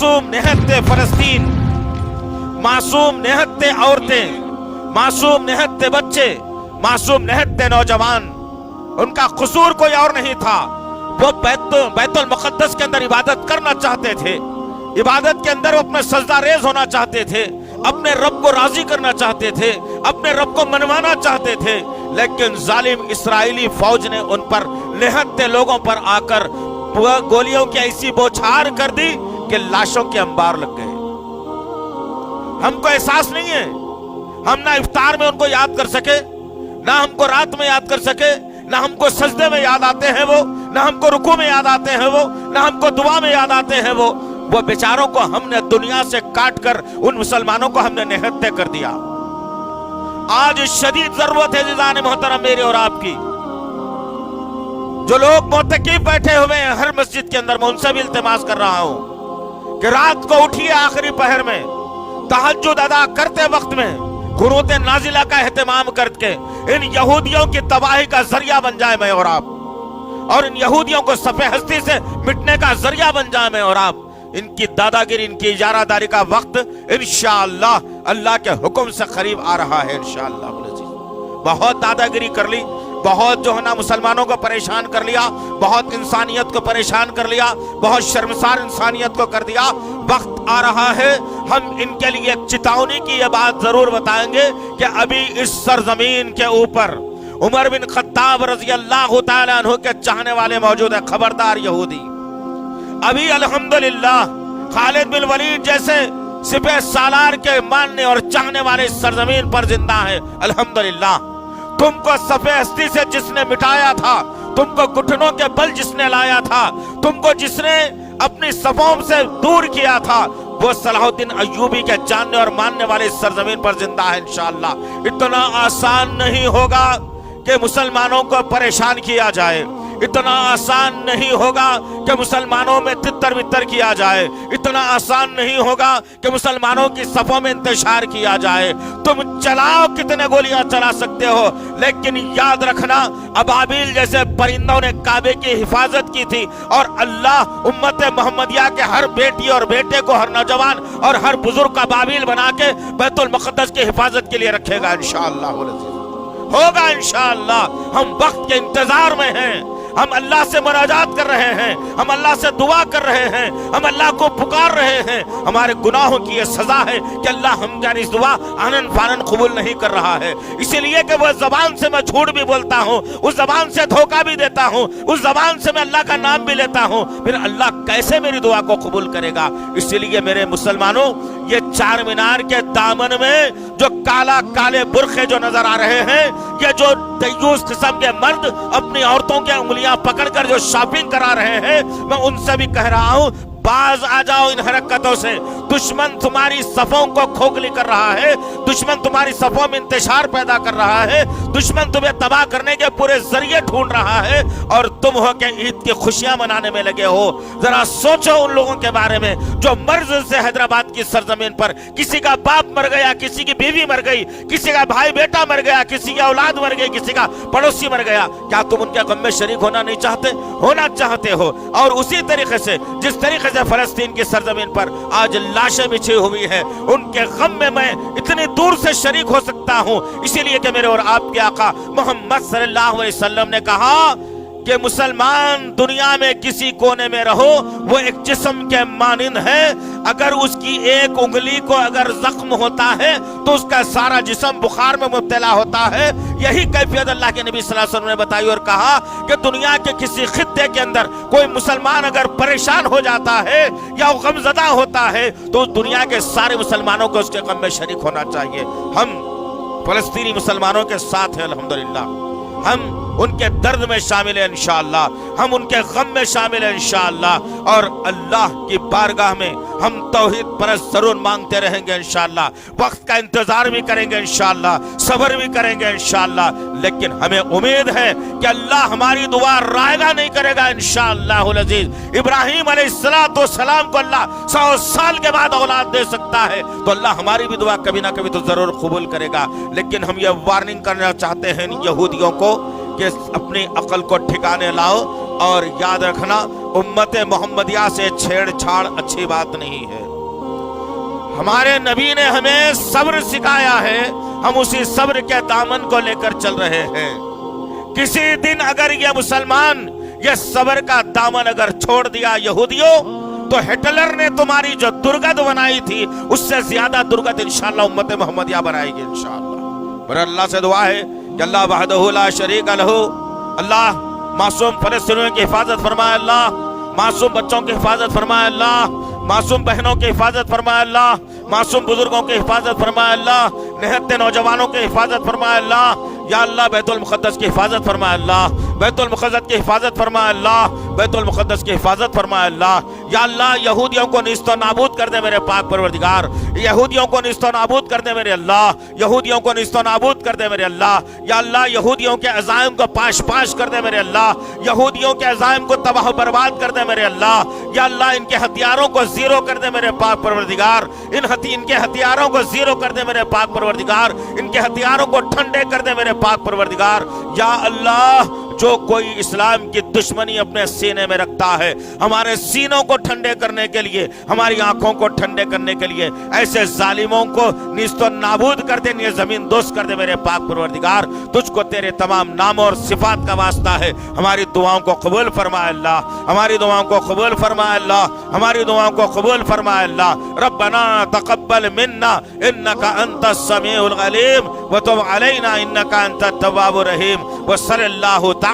मासूम निहत्ते फलस्तीन, मासूम निहत्ते औरतें, मासूम निहत्ते बच्चे, मासूम निहत्ते नौजवान, उनका कसूर कोई और नहीं था। वो बैतुल मुक़द्दस के अंदर इबादत करना चाहते थे, इबादत के अंदर वो अपने सजदा रेज होना चाहते थे, अपने रब को राजी करना चाहते थे, अपने रब को मनवाना चाहते थे। लेकिन जालिम इसराइली फौज ने उन पर निहत्ते लोगों पर आकर गोलियों की ऐसी बौछार कर दी कि लाशों के अंबार लग गए। हमको एहसास नहीं है, हम ना इफ्तार में उनको याद कर सके, ना हमको रात में याद कर सके, ना हमको सजदे में याद आते हैं वो, ना हमको रुकू में याद आते हैं वो, ना हमको दुआ में याद आते हैं वो बेचारों को हमने दुनिया से काट कर उन मुसलमानों को हमने निहत्ते कर दिया। आज शदीद जरूरत है जिज़ान मोहतरम मेरे और आपकी, जो लोग मोतकीफ बैठे हुए हैं हर मस्जिद के अंदर, मैं उनसे भी इल्तिमास कर रहा हूं कि रात को उठिए आखिरी पहर में, तहज्जुद अदा करते वक्त में कुनूत नाजिला का एहतमाम करके इन यहूदियों की तबाही का जरिया बन जाए मैं और आप, और इन यहूदियों को सफ़े हस्ती से मिटने का जरिया बन जाए मैं और आप। इनकी दादागिरी, इनकी इजारादारी का वक्त इंशाअल्लाह अल्लाह के हुक्म से करीब आ रहा है इंशाअल्लाह। बहुत दादागिरी कर ली, बहुत जो है ना मुसलमानों को परेशान कर लिया, बहुत इंसानियत को परेशान कर लिया, बहुत शर्मसार इंसानियत को कर दिया। वक्त आ रहा है हम इनके लिए एक चेतावनी की ये बात जरूर बताएंगे कि अभी इस सरजमीन के ऊपर उमर बिन खत्ताब रज़ी अल्लाह तआला अन्हु के चाहने वाले मौजूद है। खबरदार यहूदी, अभी अल्हम्दुलिल्लाह खालिद बिन वलीद जैसे सिपह सालार के मानने और चाहने वाले इस सरजमीन पर जिंदा है अल्हम्दुलिल्लाह। तुमको सफ़े हस्ती से जिसने मिटाया था, तुमको घुटनों के बल जिसने लाया था, तुमको जिसने अपनी सफों से दूर किया था, वो सलाहुद्दीन अय्यूबी के जानने और मानने वाले इस सरजमीन पर जिंदा है इंशाअल्लाह। इतना आसान नहीं होगा कि मुसलमानों को परेशान किया जाए, इतना आसान नहीं होगा कि मुसलमानों में तितर बितर किया जाए, इतना आसान नहीं होगा कि मुसलमानों की सफों में इंतशार किया जाए। तुम चलाओ, कितने गोलियां चला सकते हो, लेकिन याद रखना अबाबिल जैसे परिंदों ने काबे की हिफाजत की थी, और अल्लाह उम्मत मोहम्मदिया के हर बेटी और बेटे को, हर नौजवान और हर बुजुर्ग का बाबिल बना के बैतुल मुक़द्दस की हिफाजत के लिए रखेगा इंशाअल्लाह। होगा इंशाअल्लाह। हम वक्त के इंतजार में हैं, हम अल्लाह से मुनाजात कर रहे हैं, हम अल्लाह से दुआ कर रहे हैं, हम अल्लाह को पुकार रहे हैं। हमारे गुनाहों की ये सजा है कि अल्लाह हम जानी इस दुआ आनन फानन कबूल नहीं कर रहा है, इसीलिए कि वह जबान से मैं झूठ भी बोलता हूँ, उस जबान से धोखा भी देता हूँ, उस जबान से मैं अल्लाह का नाम भी लेता हूँ, फिर अल्लाह कैसे मेरी दुआ को कबूल करेगा। इसीलिए मेरे मुसलमानों, ये चार मीनार के दामन में जो काला काले बुरखे जो नजर आ रहे हैं, ये जो दयूस किस्म के मर्द अपनी औरतों के उंगलियां पकड़कर जो शॉपिंग करा रहे हैं, मैं उनसे भी कह रहा हूं, बाज आ जाओ इन हरकतों से। दुश्मन तुम्हारी सफों को खोखली कर रहा है, दुश्मन तुम्हारी सफों में इंतशार पैदा कर रहा है, दुश्मन तुम्हें तबाह करने के पूरे जरिए ढूंढ रहा है, और तुम हो के ईद की खुशियां मनाने में लगे हो। जरा सोचो उन लोगों के बारे में जो मर्ज से हैदराबाद की सरजमीन पर किसी का बाप मर गया, किसी की बीवी मर गई, किसी का भाई बेटा मर गया, किसी की औलाद मर गई, किसी का पड़ोसी मर गया। क्या तुम उनके गम में शरीक होना नहीं चाहते? होना चाहते हो। और उसी तरीके से जिस तरीके से फलस्तीन की सरजमीन पर आज लाशें बिछी हुई है, उनके गम में मैं इतनी दूर से शरीक हो सकता हूं। इसीलिए कि मेरे और आपके आका मोहम्मद सल्लल्लाहु अलैहि वसल्लम ने कहा कि मुसलमान दुनिया में किसी कोने में रहो, वो एक जिस्म के मानिंद है। अगर उसकी एक उंगली को अगर जख्म होता है तो उसका सारा जिस्म बुखार में मुब्तला होता है। यही कैफियत अल्लाह के नबी सल्लल्लाहु अलैहि वसल्लम ने बताई और कहा कि दुनिया के किसी खित्ते के अंदर कोई मुसलमान अगर परेशान हो जाता है या गमजदा होता है तो दुनिया के सारे मुसलमानों को उसके गम में शरीक होना चाहिए। हम फलस्तीनी मुसलमानों के साथ हैं अल्हम्दुलिल्लाह, हम उनके दर्द में शामिल है इंशाअल्लाह, हम उनके गम में शामिल है इंशाअल्लाह, और अल्लाह की बारगाह में हम तौहीद परस्त जरूर मांगते रहेंगे इंशाअल्लाह। वक्त का इंतजार भी करेंगे इंशाअल्लाह, सब्र भी करेंगे इंशाअल्लाह, लेकिन हमें उम्मीद है कि अल्लाह हमारी दुआ रायगा नहीं करेगा इंशाअल्लाहुल अजीज। इब्राहिम अलैहिस्सलाम को अल्लाह 100 साल के बाद औलाद दे सकता है, तो अल्लाह हमारी भी दुआ कभी ना कभी तो जरूर कबूल करेगा। लेकिन हम ये वार्निंग करना चाहते हैं इन यहूदियों को कि अपनी अकल को ठिकाने लाओ اور یاد رکھنا امت محمدیہ سے چھیڑ چھاڑ اچھی بات نہیں ہے۔ ہمارے نبی نے ہمیں صبر سکھایا ہے، ہم اسی صبر کے دامن کو لے کر چل رہے ہیں۔ کسی دن اگر یہ مسلمان یہ صبر کا دامن اگر چھوڑ دیا یہودیوں، تو ہٹلر نے تمہاری جو درگت بنائی تھی اس سے زیادہ درگت انشاءاللہ امت محمدیہ بنائے گی انشاءاللہ۔ میرا اللہ سے دعا ہے کہ اللہ وحدہ لا شریک لہ، اللہ معصوم فلسطینیوں کی حفاظت فرمائے، اللہ معصوم بچوں کی حفاظت فرمائے، اللہ معصوم بہنوں کی حفاظت فرمائے، اللہ معصوم بزرگوں کی حفاظت فرمائے، اللہ نہتے نوجوانوں کی حفاظت فرمائے، اللہ یا اللہ بیت المقدس کی حفاظت فرمائے، اللہ بیت المقدس کی حفاظت فرمائے، اللہ بیت المقدس کی حفاظت فرمائے، اللہ یا اللہ یہودیوں کو نیست و نابود کر دے میرے پاک پروردگار، یہودیوں کو نیست و نابود کر دے میرے اللہ، یہودیوں کو نیست و نابود کر دے میرے اللہ، یا اللہ یہودیوں کے عزائم کو پاش پاش کر دے میرے اللہ، یہودیوں کے عزائم کو تباہ و برباد کر دے میرے اللہ، یا اللہ ان کے ہتھیاروں کو زیرو کر دے میرے پاک پروردگار، ان کے ہتھیاروں کو زیرو کر دے میرے پاک پروردگار، ان کے ہتھیاروں کو ٹھنڈے کر دے میرے پاک پروردگار۔ یا اللہ جو کوئی اسلام کی دشمنی اپنے سینے میں رکھتا ہے، ہمارے سینوں کو ٹھنڈے کرنے کے لیے، ہماری آنکھوں کو ٹھنڈے کرنے کے لیے ایسے ظالموں کو نیست و نابود کر دے، یہ زمین دوست کر دے میرے پاک پروردگار۔ تجھ کو تیرے تمام ناموں اور صفات کا واسطہ ہے، ہماری دعاؤں کو قبول فرمائے اللہ، ہماری دعاؤں کو قبول فرمائے اللہ، ہماری دعاؤں کو قبول فرمائے اللہ۔ ربنا تقبل منا انک انت السمیع العلیم وتب علینا انک انت التواب الرحیم، وصلی اللہ تعالی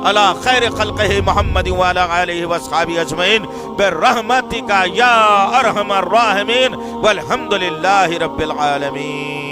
علی خیر خلقہ محمد وعلی آلہ واصحابہ اجمعین برحمتک یا ارحم الراحمین والحمد للہ رب العالمین۔